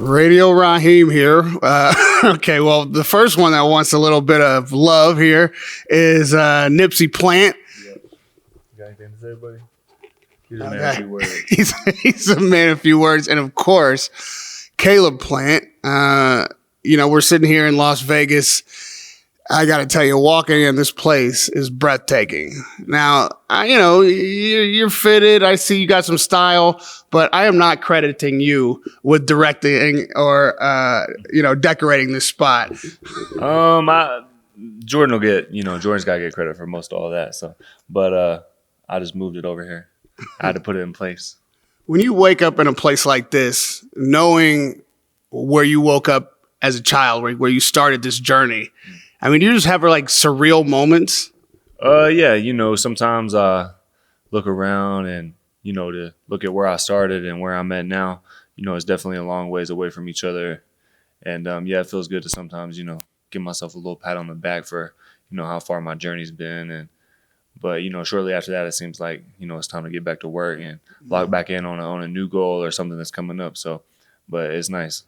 Radio Rahim here. Okay, well, the first one that wants a little bit of love here is Nipsey Plant. Yeah. You got anything to say, buddy? He's a man of few words. He's a man of few words. And, of course, Caleb Plant. We're sitting here in Las Vegas. I got to tell you, walking in this place is breathtaking. Now, you're fitted. I see you got some style, but I am not crediting you with directing or, decorating this spot. Jordan will get, Jordan's got to get credit for most of all that. So, but I just moved it over here. I had to put it in place. When you wake up in a place like this, knowing where you woke up as a child, where you started this journey, I mean, do you just have like surreal moments? Yeah, sometimes I look around and, to look at where I started and where I'm at now, it's definitely a long ways away from each other. And, it feels good to sometimes, give myself a little pat on the back for, how far my journey's been. But shortly after that, it seems like, it's time to get back to work and log back in on a new goal or something that's coming up. So, but it's nice.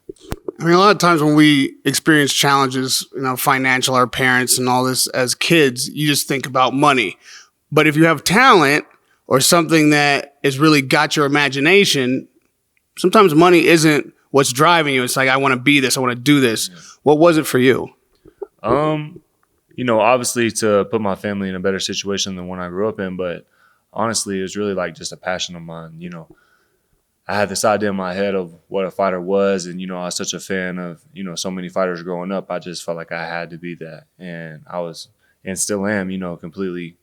I mean, a lot of times when we experience challenges, financial, our parents and all this as kids, you just think about money. But if you have talent or something that has really got your imagination, sometimes money isn't what's driving you. It's like, I want to be this. I want to do this. Yeah. What was it for you? Obviously to put my family in a better situation than one I grew up in. But honestly, it was really like just a passion of mine, I had this idea in my head of what a fighter was. And, I was such a fan of, so many fighters growing up. I just felt like I had to be that. And I was, and still am, completely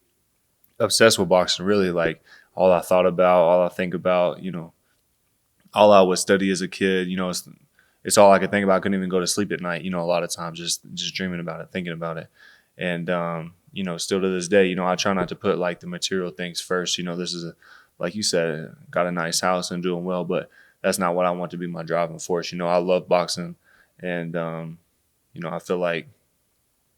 obsessed with boxing. Really, like all I thought about, all I think about, all I would study as a kid, it's all I could think about. I couldn't even go to sleep at night, a lot of times just dreaming about it, thinking about it. And, still to this day, I try not to put like the material things first. This is like you said, got a nice house and doing well, but that's not what I want to be my driving force. I love boxing and, I feel like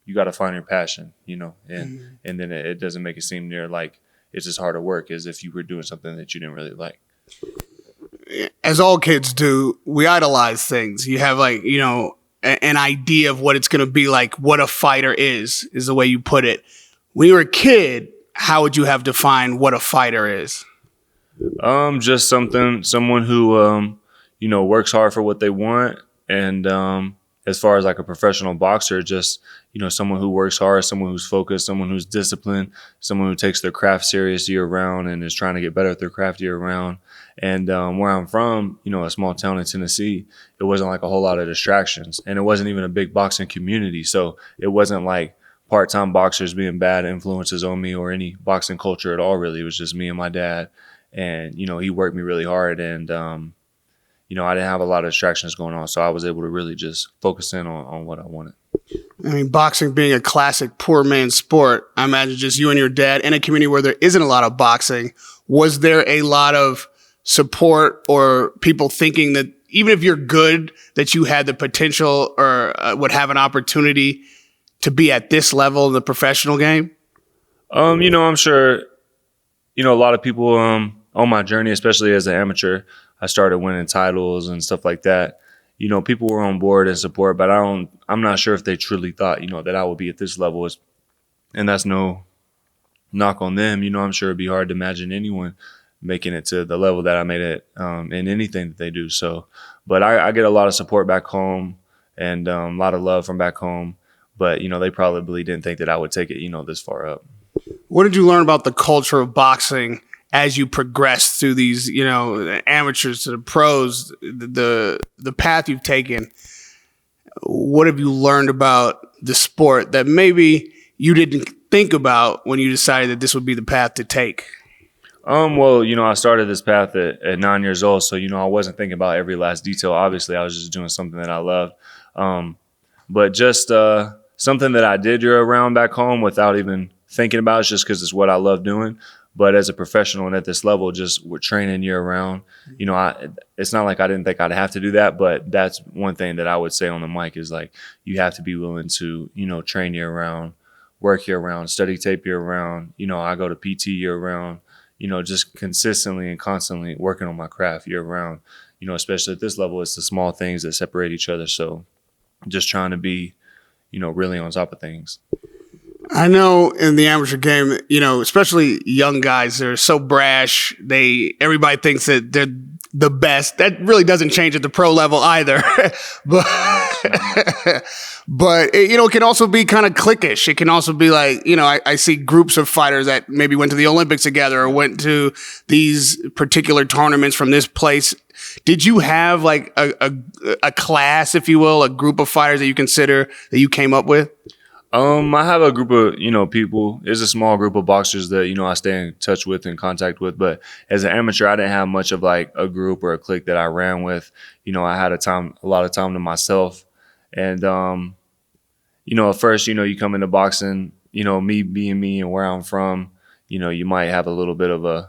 you got to find your passion, and then it doesn't make it seem near like it's as hard to work as if you were doing something that you didn't really like. As all kids do, we idolize things. You have like, an idea of what it's going to be like, what a fighter is the way you put it. When you were a kid, how would you have defined what a fighter is? Just someone who, works hard for what they want. And, as far as like a professional boxer, just, someone who works hard, someone who's focused, someone who's disciplined, someone who takes their craft serious year round and is trying to get better at their craft year round. And, where I'm from, a small town in Tennessee, it wasn't like a whole lot of distractions and it wasn't even a big boxing community. So it wasn't like part-time boxers being bad influences on me or any boxing culture at all, really. It was just me and my dad. And, he worked me really hard and, I didn't have a lot of distractions going on. So I was able to really just focus in on what I wanted. I mean, boxing being a classic poor man's sport, I imagine just you and your dad in a community where there isn't a lot of boxing. Was there a lot of support or people thinking that even if you're good, that you had the potential or would have an opportunity to be at this level in the professional game? I'm sure, a lot of people on my journey, especially as an amateur, I started winning titles and stuff like that. People were on board and support, but I'm not sure if they truly thought, that I would be at this level. And that's no knock on them. I'm sure it'd be hard to imagine anyone making it to the level that I made it in anything that they do. So, but I get a lot of support back home and a lot of love from back home. But, they probably didn't think that I would take it, this far up. What did you learn about the culture of boxing as you progressed through these, the amateurs to the pros, the path you've taken? What have you learned about the sport that maybe you didn't think about when you decided that this would be the path to take? Well, I started this path at 9 years old. So, I wasn't thinking about every last detail. Obviously, I was just doing something that I loved. But just something that I did year around back home without even thinking about it, just because it's what I love doing. But as a professional and at this level, just we're training year round. It's not like I didn't think I'd have to do that, but that's one thing that I would say on the mic is like, you have to be willing to, train year round, work year round, study tape year round. I go to PT year round, just consistently and constantly working on my craft year round. especially at this level, it's the small things that separate each other. So just trying to be, really on top of things. I know in the amateur game, especially young guys, they're so brash. Everybody thinks that they're the best. That really doesn't change at the pro level either. But it can also be kind of cliquish. It can also be like, I see groups of fighters that maybe went to the Olympics together or went to these particular tournaments from this place. Did you have like a class, if you will, a group of fighters that you consider that you came up with? I have a group of, people. It's a small group of boxers that, I stay in touch with and contact with. But as an amateur, I didn't have much of like a group or a clique that I ran with. I had a lot of time to myself. And, at first, you come into boxing, me being me and where I'm from, you might have a little bit of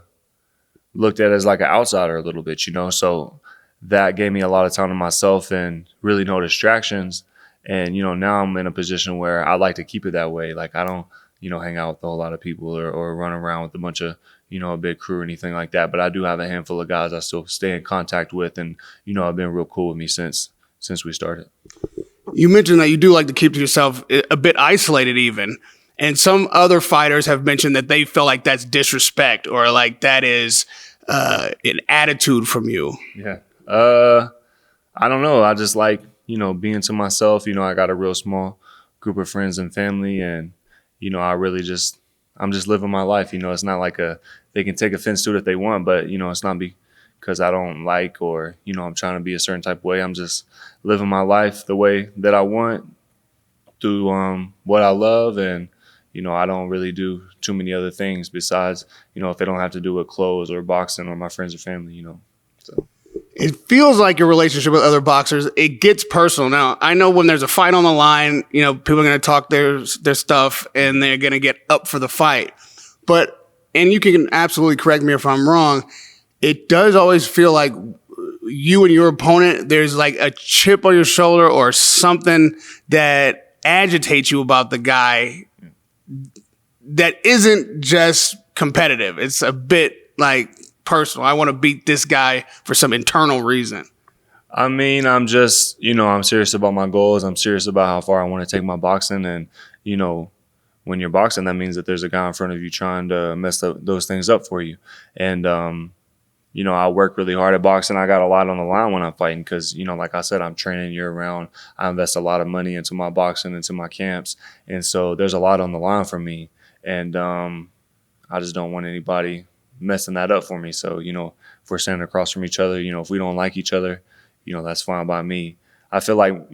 looked at as like an outsider a little bit, So that gave me a lot of time to myself and really no distractions. And, now I'm in a position where I like to keep it that way. Like I don't, hang out with a whole lot of people or run around with a bunch of, a big crew or anything like that. But I do have a handful of guys I still stay in contact with and, have been real cool with me since we started. You mentioned that you do like to keep to yourself a bit isolated even. And some other fighters have mentioned that they feel like that's disrespect or like that is an attitude from you. Yeah. I don't know. I just like, being to myself. I got a real small group of friends and family and, I'm just living my life. It's not like they can take offense to it if they want, but, it's not because I don't like or, I'm trying to be a certain type of way. I'm just living my life the way that I want through what I love. And, I don't really do too many other things besides, if they don't have to do with clothes or boxing or my friends or family, so. It feels like your relationship with other boxers, it gets personal. Now, I know when there's a fight on the line, people are going to talk their stuff and they're going to get up for the fight. And you can absolutely correct me if I'm wrong, it does always feel like you and your opponent, there's like a chip on your shoulder or something that agitates you about the guy that isn't just competitive. It's a bit like personal. I want to beat this guy for some internal reason. I mean, I'm just, I'm serious about my goals. I'm serious about how far I want to take my boxing. And, when you're boxing, that means that there's a guy in front of you trying to mess those things up for you. And, I work really hard at boxing. I got a lot on the line when I'm fighting because, like I said, I'm training year round. I invest a lot of money into my boxing, into my camps. And so there's a lot on the line for me. And I just don't want anybody messing that up for me. So, if we're standing across from each other, if we don't like each other, that's fine by me. I feel like,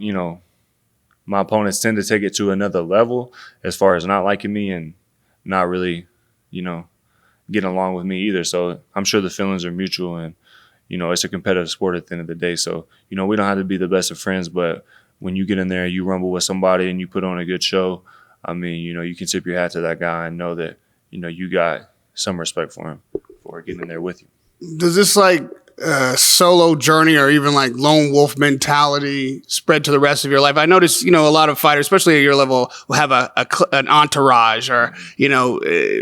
my opponents tend to take it to another level as far as not liking me and not really, getting along with me either. So I'm sure the feelings are mutual and, it's a competitive sport at the end of the day. So, we don't have to be the best of friends, but when you get in there, you rumble with somebody and you put on a good show, I mean, you can tip your hat to that guy and know that, you got some respect for him for getting in there with you. Does this like solo journey or even like lone wolf mentality spread to the rest of your life? I notice, a lot of fighters, especially at your level, will have an entourage or,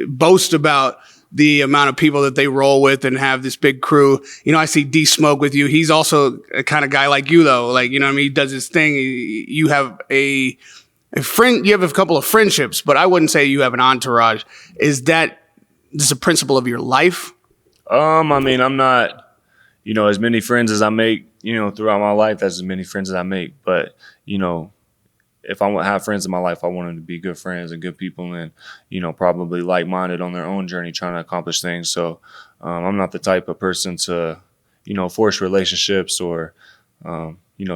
boast about the amount of people that they roll with and have this big crew. I see D Smoke with you. He's also a kind of guy like you though. Like, he does his thing. You have a friend, you have a couple of friendships, but I wouldn't say you have an entourage. Is that just a principle of your life? I mean, I'm not, as many friends as I make, throughout my life, that's as many friends as I make. But, if I want to have friends in my life, I want them to be good friends and good people and, probably like-minded on their own journey trying to accomplish things. So I'm not the type of person to, force relationships or,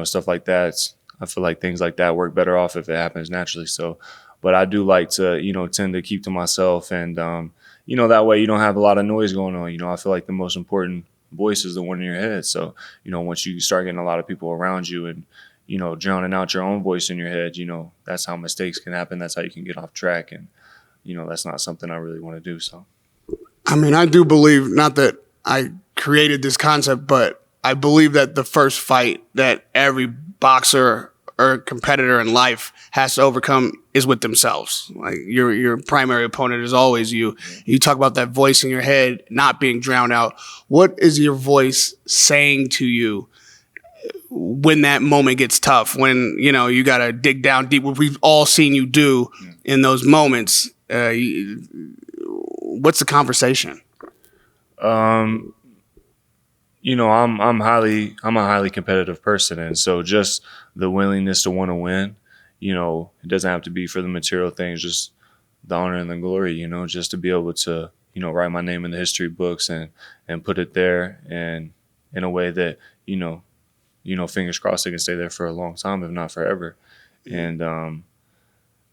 stuff like that. I feel like things like that work better off if it happens naturally. So, but I do like to, tend to keep to myself and, that way you don't have a lot of noise going on. I feel like the most important voice is the one in your head. So, once you start getting a lot of people around you and, drowning out your own voice in your head, that's how mistakes can happen. That's how you can get off track. And, that's not something I really want to do. So, I mean, I do believe, not that I created this concept, but I believe that the first fight that every boxer or competitor in life has to overcome is with themselves. Like your primary opponent is always you. You talk about that voice in your head not being drowned out. What is your voice saying to you when that moment gets tough, when, you got to dig down deep, what we've all seen you do in those moments. What's the conversation? I'm a highly competitive person. And so just the willingness to want to win, it doesn't have to be for the material things, just the honor and the glory, just to be able to, write my name in the history books and put it there, and in a way that, fingers crossed it can stay there for a long time, if not forever. And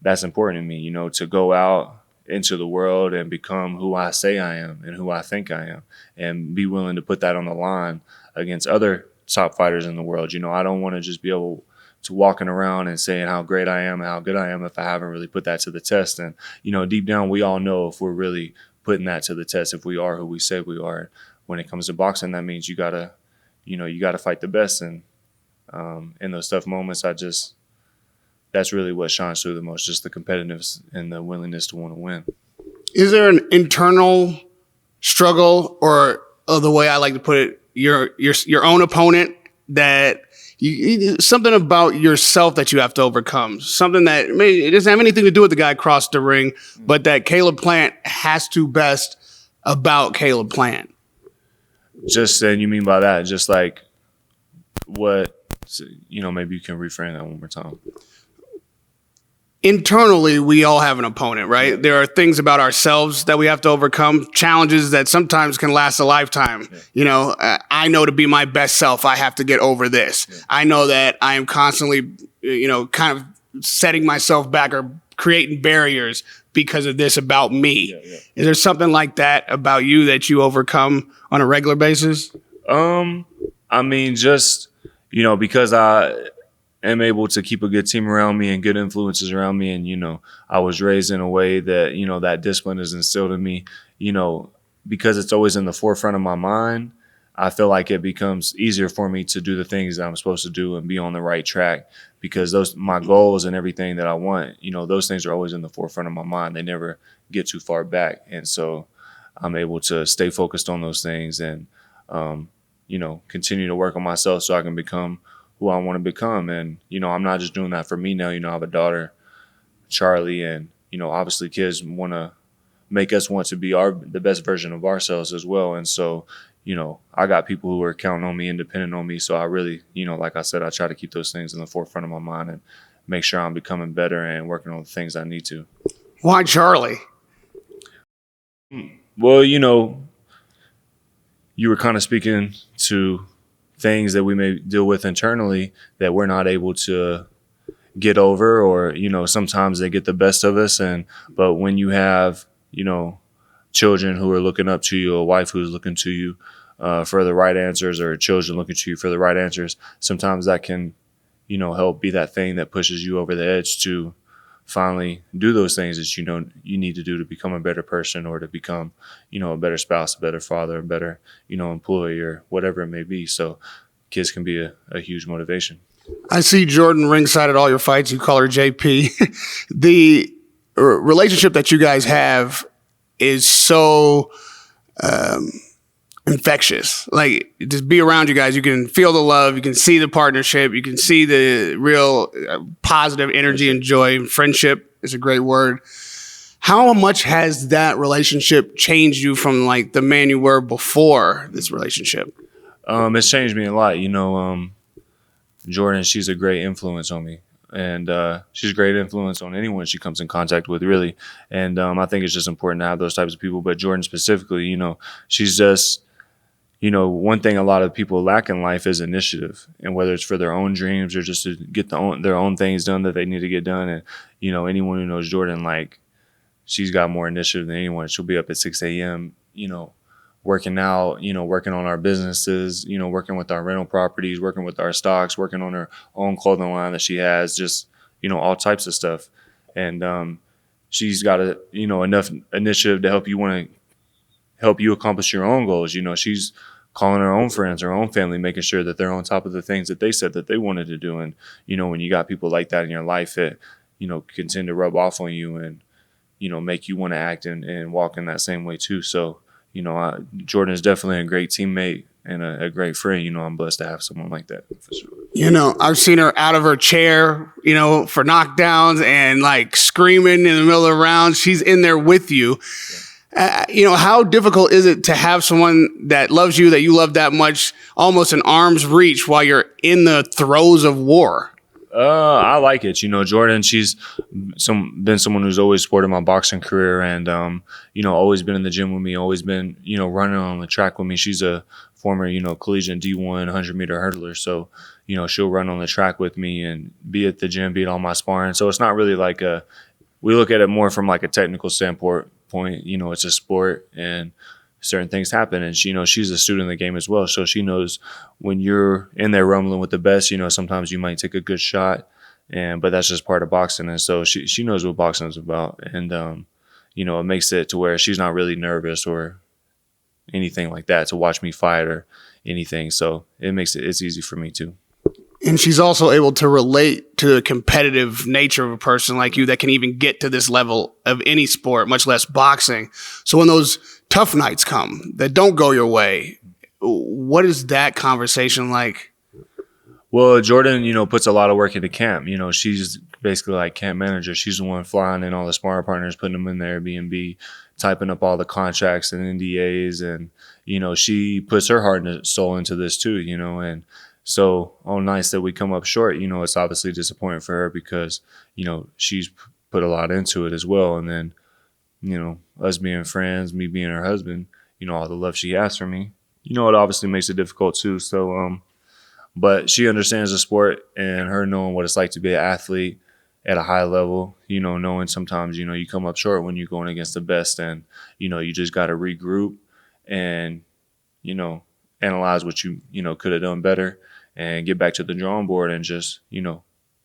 that's important to me, to go out into the world and become who I say I am and who I think I am, and be willing to put that on the line against other top fighters in the world. I don't want to just be able to walking around and saying how great I am and how good I am if I haven't really put that to the test. And, deep down, we all know if we're really putting that to the test, if we are who we say we are. When it comes to boxing, that means you gotta fight the best. And in those tough moments, that's really what shines through the most, just the competitiveness and the willingness to want to win. Is there an internal struggle, or the way I like to put it, your own opponent, that something about yourself that you have to overcome, something that it doesn't have anything to do with the guy across the ring, but that Caleb Plant has to best about Caleb Plant? Just, and you mean by that, just like what, maybe you can reframe that one more time. Internally, we all have an opponent, right? Yeah. There are things about ourselves that we have to overcome, challenges that sometimes can last a lifetime. Yeah. I know to be my best self, I have to get over this. Yeah. I know that I am constantly, kind of setting myself back or creating barriers because of this about me. Yeah, yeah. Is there something like that about you that you overcome on a regular basis? Just, because I am able to keep a good team around me and good influences around me. And, I was raised in a way that, that discipline is instilled in me, because it's always in the forefront of my mind. I feel like it becomes easier for me to do the things that I'm supposed to do and be on the right track, because my goals and everything that I want, those things are always in the forefront of my mind. They never get too far back. And so I'm able to stay focused on those things and, continue to work on myself so I can become who I want to become. And, I'm not just doing that for me now. I have a daughter, Charlie, and, obviously kids want to make us want to be the best version of ourselves as well. And so, I got people who are counting on me, independent on me. So I really, like I said, I try to keep those things in the forefront of my mind and make sure I'm becoming better and working on the things I need to. Why Charlie? Well, you were kind of speaking to things that we may deal with internally that we're not able to get over, or, sometimes they get the best of us. But when you have, children who are looking up to you, a wife who's looking to you for the right answers, or children looking to you for the right answers, sometimes that can, help be that thing that pushes you over the edge to finally do those things that you need to do to become a better person, or to become, a better spouse, a better father, a better, employee, or whatever it may be. So kids can be a huge motivation. I see Jordan ringside at all your fights. You call her JP. The relationship that you guys have is so infectious. Like, just be around you guys, you can feel the love, you can see the partnership, you can see the real positive energy and joy. Friendship is a great word. How much has that relationship changed you from like the man you were before this relationship? It's changed me a lot. Jordan, she's a great influence on me. And she's a great influence on anyone she comes in contact with, really. And I think it's just important to have those types of people. But Jordan specifically, she's just, one thing a lot of people lack in life is initiative. And whether it's for their own dreams or just to get their own things done that they need to get done. And, anyone who knows Jordan, like, she's got more initiative than anyone. She'll be up at 6 a.m., working out, working on our businesses, working with our rental properties, working with our stocks, working on her own clothing line that she has, just, all types of stuff. And she's got enough initiative to help you accomplish your own goals. She's calling her own friends, her own family, making sure that they're on top of the things that they said that they wanted to do. And, when you got people like that in your life, it, can tend to rub off on you and, make you want to act and walk in that same way too. So, Jordan is definitely a great teammate and a great friend. I'm blessed to have someone like that for sure. I've seen her out of her chair, for knockdowns and like screaming in the middle of the round. She's in there with you. How difficult is it to have someone that loves you, that you love that much, almost in arm's reach while you're in the throes of war? I like it. Jordan, she's been someone who's always supported my boxing career and, always been in the gym with me, always been, running on the track with me. She's a former, collegiate D1 100-meter hurdler. So, she'll run on the track with me and be at the gym, be at all my sparring. So it's not really like we look at it more from like a technical standpoint. It's a sport and certain things happen. And she's a student of the game as well. So she knows when you're in there rumbling with the best, sometimes you might take a good shot, but that's just part of boxing. And so she knows what boxing is about. And, it makes it to where she's not really nervous or anything like that to watch me fight or anything. So it's easy for me too. And she's also able to relate to the competitive nature of a person like you that can even get to this level of any sport, much less boxing. So when those tough nights come that don't go your way, what is that conversation like? Well, Jordan, puts a lot of work into camp. She's basically like camp manager. She's the one flying in all the sparring partners, putting them in their Airbnb, typing up all the contracts and NDAs. And, she puts her heart and soul into this too, and so on nights that we come up short, it's obviously disappointing for her because, she's put a lot into it as well. And then, us being friends, me being her husband, all the love she has for me, it obviously makes it difficult too. So, but she understands the sport and her knowing what it's like to be an athlete at a high level, knowing sometimes, you come up short when you're going against the best and, you just got to regroup and, analyze what you could have done better and get back to the drawing board and just,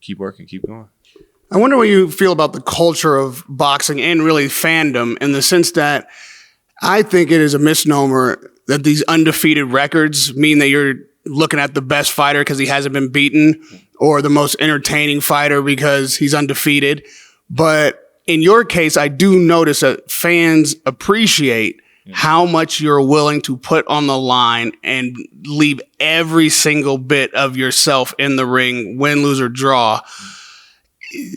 keep working, keep going. I wonder what you feel about the culture of boxing and really fandom in the sense that I think it is a misnomer that these undefeated records mean that you're looking at the best fighter because he hasn't been beaten or the most entertaining fighter because he's undefeated. But in your case, I do notice that fans appreciate how much you're willing to put on the line and leave every single bit of yourself in the ring, win, lose, or draw.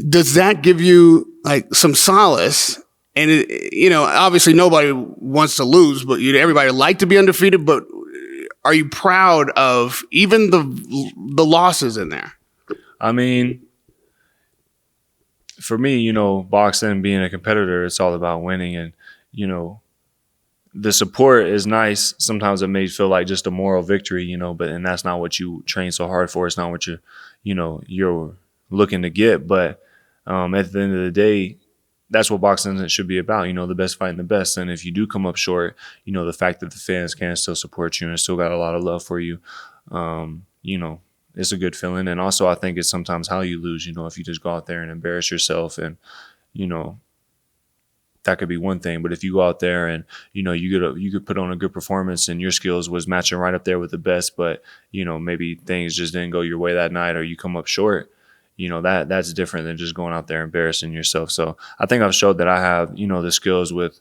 Does that give you like some solace? And obviously nobody wants to lose, but everybody like to be undefeated. But are you proud of even the losses in there? I mean, for me, boxing, being a competitor, it's all about winning, and the support is nice. Sometimes it may feel like just a moral victory, and that's not what you train so hard for. It's not what you're looking to get. But at the end of the day, that's what boxing should be about, the best fighting the best. And if you do come up short, the fact that the fans can still support you and still got a lot of love for you, it's a good feeling. And also I think it's sometimes how you lose, if you just go out there and embarrass yourself and, that could be one thing. But if you go out there and, you could put on a good performance and your skills was matching right up there with the best, but, maybe things just didn't go your way that night or you come up short, that's different than just going out there embarrassing yourself. So I think I've showed that I have, the skills with,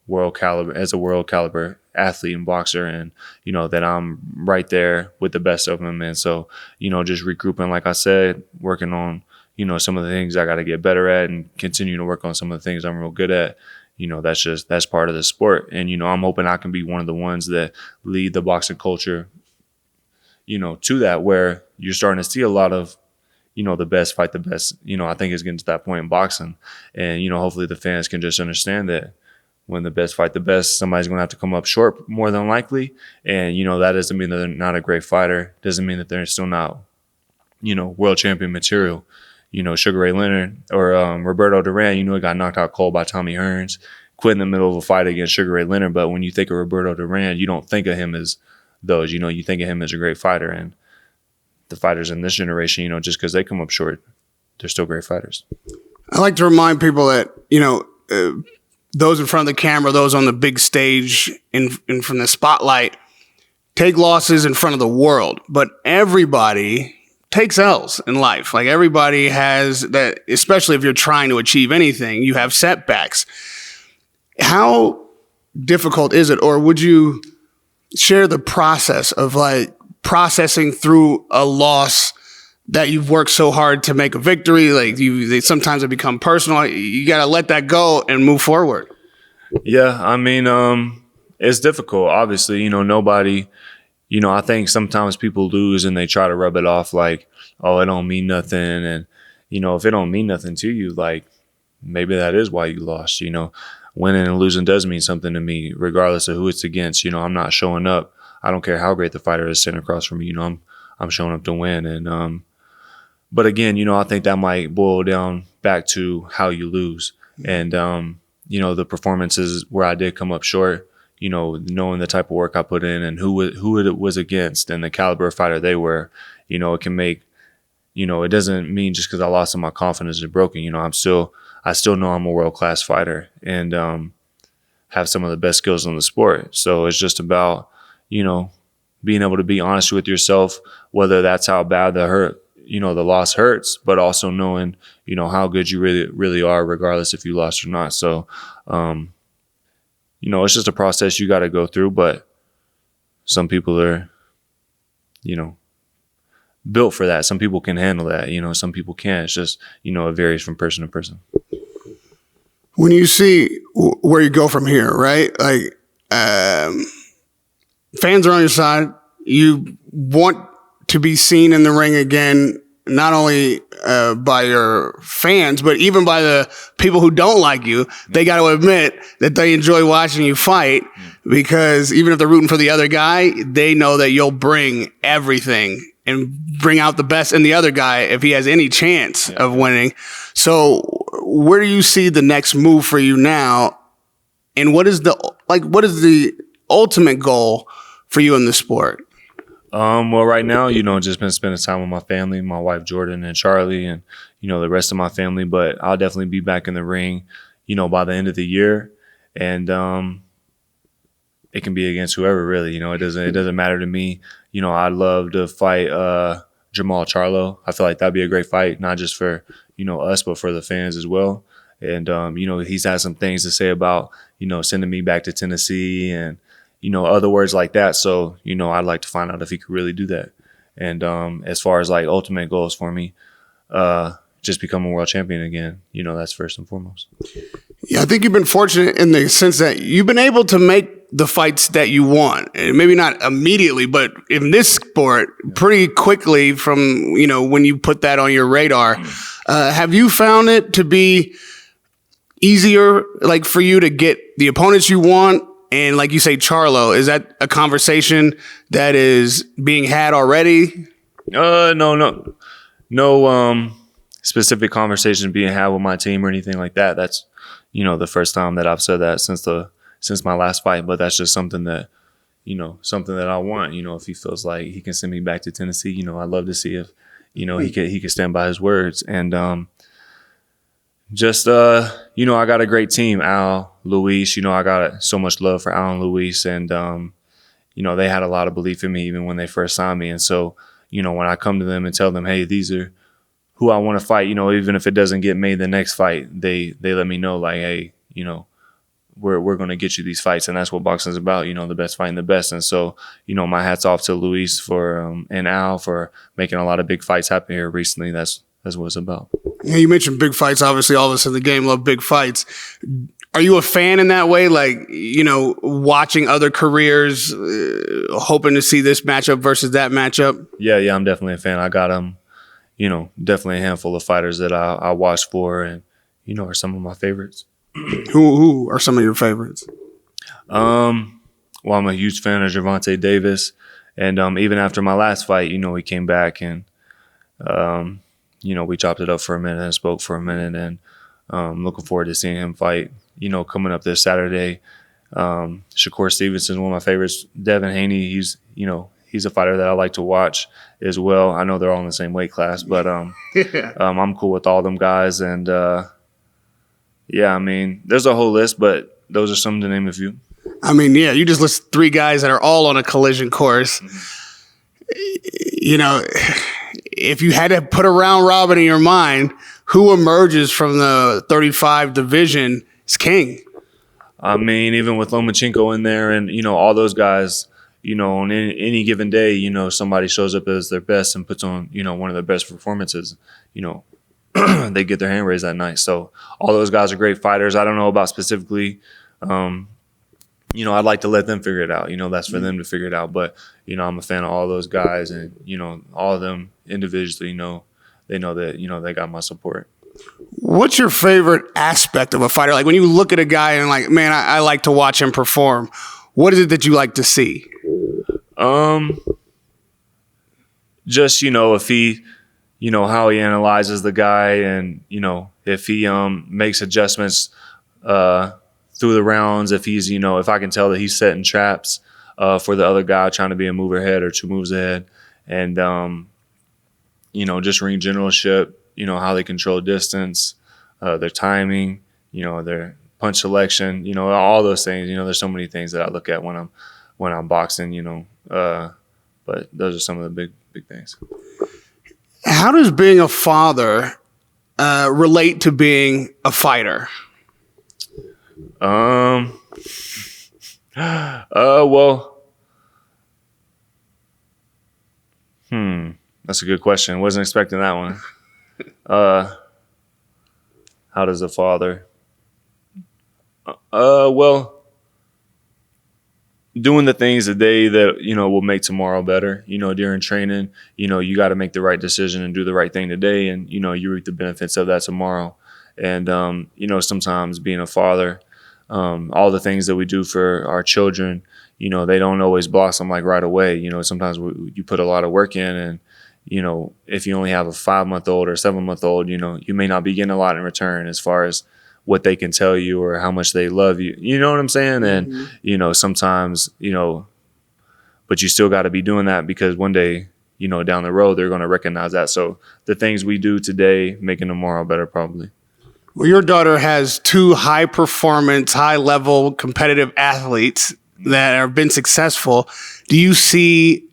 world caliber as a world caliber athlete and boxer and, that I'm right there with the best of them. And so, just regrouping, like I said, working on, some of the things I got to get better at and continue to work on some of the things I'm real good at. That's part of the sport. And, I'm hoping I can be one of the ones that lead the boxing culture, to that where you're starting to see a lot of, the best fight the best. I think it's getting to that point in boxing. And, hopefully the fans can just understand that when the best fight the best, somebody's going to have to come up short more than likely. And, that doesn't mean that they're not a great fighter. Doesn't mean that they're still not, world champion material. Sugar Ray Leonard or Roberto Duran, he got knocked out cold by Tommy Hearns, quit in the middle of a fight against Sugar Ray Leonard. But when you think of Roberto Duran, you don't think of him as those. You think of him as a great fighter. And the fighters in this generation, just because they come up short, they're still great fighters. I like to remind people that, those in front of the camera, those on the big stage in from the spotlight, take losses in front of the world. But everybody takes L's in life. Like everybody has that, especially if you're trying to achieve anything, you have setbacks. How difficult is it? Or would you share the process of like processing through a loss that you've worked so hard to make a victory? Like sometimes it become personal. You got to let that go and move forward. Yeah, I mean, it's difficult. Obviously, nobody, I think sometimes people lose and they try to rub it off like, oh, it don't mean nothing. And, if it don't mean nothing to you, like maybe that is why you lost. Winning and losing does mean something to me, regardless of who it's against. I'm not showing up. I don't care how great the fighter is sitting across from me. I'm showing up to win. And, but again, I think that might boil down back to how you lose. And, the performances where I did come up short, knowing the type of work I put in and who it was against and the caliber of fighter they were, it can make, it doesn't mean just because I lost and my confidence is broken. I still know I'm a world-class fighter and have some of the best skills in the sport. So it's just about, being able to be honest with yourself, whether that's how bad the loss hurts, but also knowing, how good you really, really are, regardless if you lost or not. So, it's just a process you got to go through, but some people are, built for that. Some people can handle that, some people can't. It's just, it varies from person to person. When you see where you go from here, right? Like, fans are on your side. You want to be seen in the ring again, not only by your fans, but even by the people who don't like you. They got to admit that they enjoy watching you fight because even if they're rooting for the other guy, they know that you'll bring everything and bring out the best in the other guy if he has any chance of winning. So where do you see the next move for you now? And what is the ultimate goal for you in the sport? Well, right now, just been spending time with my family, my wife, Jordan, and Charlie, and, the rest of my family. But I'll definitely be back in the ring, by the end of the year. And it can be against whoever, really. It doesn't matter to me. I'd love to fight Jamal Charlo. I feel like that'd be a great fight, not just for, us, but for the fans as well. And, he's had some things to say about, sending me back to Tennessee and, other words like that. So, I'd like to find out if he could really do that. And as far as like ultimate goals for me, just become a world champion again. That's first and foremost. Yeah, I think you've been fortunate in the sense that you've been able to make the fights that you want. And maybe not immediately, but in this sport, pretty quickly from, when you put that on your radar. Have you found it to be easier, like for you to get the opponents you want? And like you say, Charlo, is that a conversation that is being had already? No specific conversation being had with my team or anything like that. That's, the first time that I've said that since my last fight. But that's just something that, something that I want. If he feels like he can send me back to Tennessee, I'd love to see if, he could stand by his words. And I got a great team, Al, Luis, I got so much love for Al and Luis. And, they had a lot of belief in me even when they first signed me. And so, when I come to them and tell them, hey, these are who I want to fight, even if it doesn't get made the next fight, they let me know like, hey, we're going to get you these fights. And that's what boxing is about, the best fighting the best. And so, my hat's off to Luis and Al for making a lot of big fights happen here recently. That's what it's about. Yeah, you mentioned big fights. Obviously, all of us in the game love big fights. Are you a fan in that way? Like, watching other careers, hoping to see this matchup versus that matchup? Yeah, I'm definitely a fan. I got definitely a handful of fighters that I watch for and, are some of my favorites. Who are some of your favorites? Well, I'm a huge fan of Gervonta Davis. And even after my last fight, he came back and, we chopped it up for a minute and spoke for a minute. And I'm looking forward to seeing him fight, coming up this Saturday. Shakur Stevenson is one of my favorites. Devin Haney, he's a fighter that I like to watch as well. I know they're all in the same weight class, but I'm cool with all them guys. And, there's a whole list, but those are some to name a few. You just list 3 guys that are all on a collision course. If you had to put a round robin in your mind, who emerges from the 35 division is king? I mean, even with Lomachenko in there and, all those guys, on any given day, somebody shows up as their best and puts on, one of their best performances, they get their hand raised that night. So all those guys are great fighters. I don't know about specifically, I'd like to let them figure it out. That's for them to figure it out. But, I'm a fan of all those guys and, all of them individually, they know that, they got my support. What's your favorite aspect of a fighter? Like when you look at a guy and like, man, I like to watch him perform. What is it that you like to see? Just, if he, how he analyzes the guy and, if he makes adjustments through the rounds, if he's, if I can tell that he's setting traps for the other guy trying to be a move ahead or 2 moves ahead. And, just ring generalship, how they control distance, their timing, their punch selection, all those things. There's so many things that I look at when I'm boxing, but those are some of the big things. How does being a father relate to being a fighter? That's a good question. Wasn't expecting that one. How does a father? Doing the things today that, will make tomorrow better. During training, you got to make the right decision and do the right thing today. And, you reap the benefits of that tomorrow. And, sometimes being a father, all the things that we do for our children, they don't always blossom like right away. Sometimes you put a lot of work in and, if you only have a 5-month-old or 7-month-old, you may not be getting a lot in return as far as what they can tell you or how much they love you. You know what I'm saying? And, sometimes, but you still got to be doing that because one day, down the road, they're going to recognize that. So the things we do today, making tomorrow better probably. Well, your daughter has 2 high-performance, high-level competitive athletes that have been successful. Do you see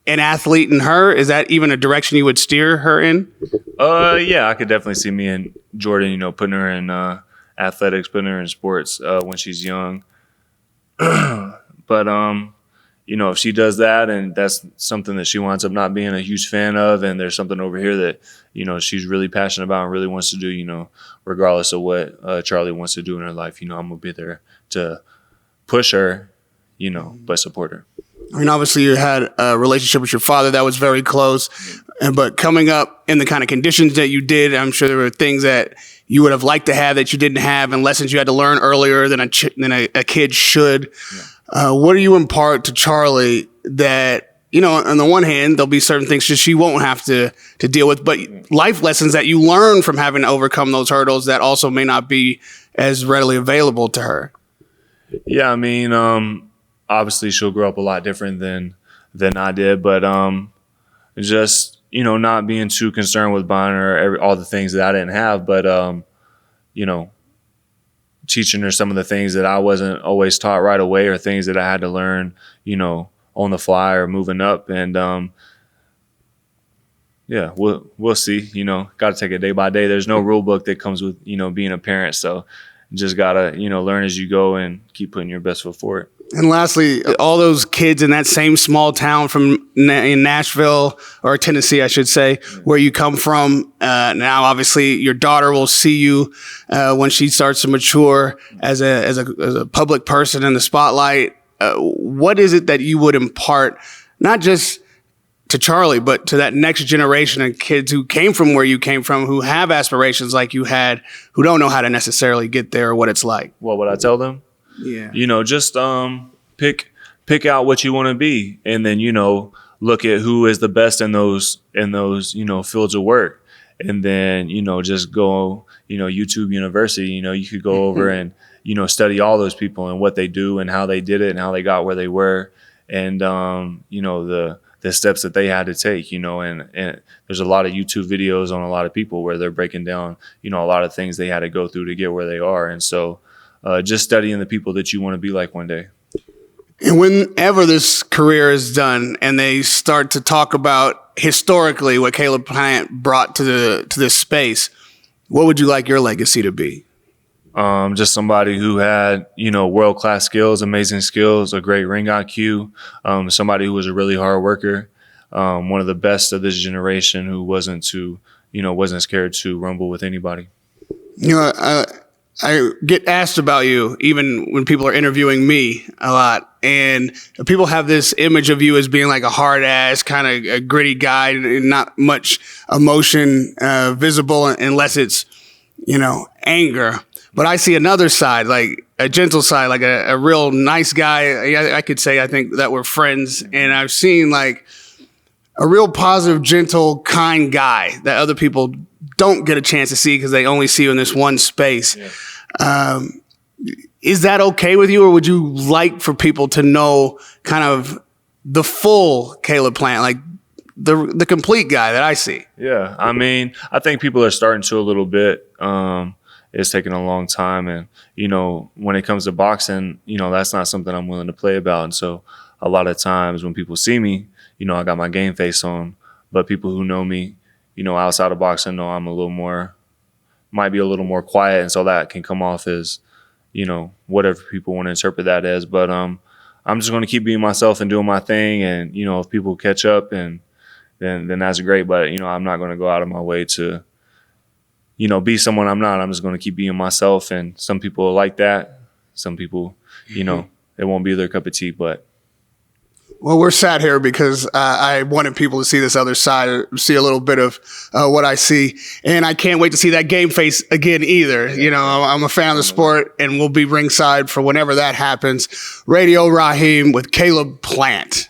an athlete in her? Is that even a direction you would steer her in? Yeah, I could definitely see me and Jordan, putting her in athletics, putting her in sports when she's young. But, if she does that and that's something that she winds up not being a huge fan of and there's something over here that, she's really passionate about and really wants to do, regardless of what Charlie wants to do in her life, I'm going to be there to push her, but support her. I mean, obviously you had a relationship with your father that was very close, but coming up in the kind of conditions that you did, I'm sure there were things that you would have liked to have that you didn't have and lessons you had to learn earlier than a kid should. Yeah. What do you impart to Charlie that, on the one hand, there'll be certain things she won't have to deal with, but life lessons that you learn from having to overcome those hurdles that also may not be as readily available to her? Yeah, I mean, obviously she'll grow up a lot different than I did, but just, not being too concerned with buying her all the things that I didn't have, but, teaching her some of the things that I wasn't always taught right away or things that I had to learn, on the fly or moving up. And, yeah, we'll see, got to take it day by day. There's no rule book that comes with, being a parent. So just got to, learn as you go and keep putting your best foot forward. And lastly, all those kids in that same small town in Nashville or Tennessee, I should say, where you come from. Now, obviously, your daughter will see you when she starts to mature as a public person in the spotlight. What is it that you would impart, not just to Charlie, but to that next generation of kids who came from where you came from, who have aspirations like you had, who don't know how to necessarily get there or what it's like? What would I tell them? Yeah. Just pick out what you want to be and then, look at who is the best in those, fields of work. And then, just go, YouTube University, you could go over and, study all those people and what they do and how they did it and how they got where they were. And, the steps that they had to take, and there's a lot of YouTube videos on a lot of people where they're breaking down, a lot of things they had to go through to get where they are. And so, just studying the people that you want to be like one day. And whenever this career is done and they start to talk about historically what Caleb Plant brought to this space, what would you like your legacy to be? Just somebody who had, world-class skills, amazing skills, a great ring IQ, somebody who was a really hard worker, one of the best of this generation who wasn't scared to rumble with anybody. I get asked about you even when people are interviewing me a lot, and people have this image of you as being like a hard ass, kind of a gritty guy, and not much emotion visible unless it's, anger. But I see another side, like a gentle side, like a real nice guy. I could say I think that we're friends, and I've seen like a real positive, gentle, kind guy that other people don't get a chance to see because they only see you in this one space. Yeah. Is that okay with you, or would you like for people to know kind of the full Caleb Plant, like the complete guy that I see? Yeah, I mean, I think people are starting to a little bit. It's taken a long time, and when it comes to boxing, that's not something I'm willing to play about. And so, a lot of times when people see me, I got my game face on, but people who know me, outside of boxing know I'm might be a little more quiet. And so that can come off as, whatever people want to interpret that as. But I'm just going to keep being myself and doing my thing. And, if people catch up, and then that's great. But, I'm not going to go out of my way to, be someone I'm not. I'm just going to keep being myself. And some people like that. Some people, it won't be their cup of tea, but. Well, we're sat here because I wanted people to see this other side, see a little bit of what I see. And I can't wait to see that game face again either. I'm a fan of the sport, and we'll be ringside for whenever that happens. Radio Rahim with Caleb Plant.